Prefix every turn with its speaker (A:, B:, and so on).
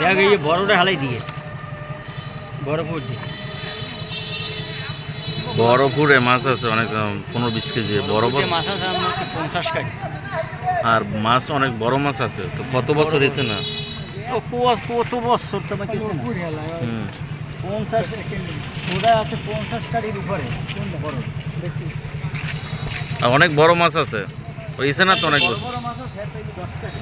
A: দেখ এই বড়টা হালাই দিয়ে বড়পুর দিয়ে
B: বড়পুরে মাছ আছে অনেক 15-20 কেজি বড় বড়
A: মাছ আছে আপনার 50 কেজি।
B: আর মাছ অনেক বড় মাছ আছে তো কত বছর হয়েছে না
A: ও কত বছর তোমাকে
B: হুম
A: 50 ওটা আছে 50 কেজির উপরে বড় বেশি
B: আর অনেক বড় মাছ আছে হয়েছে না তো অনেক বছর
A: বড় মাছ আছে 10 কেজি।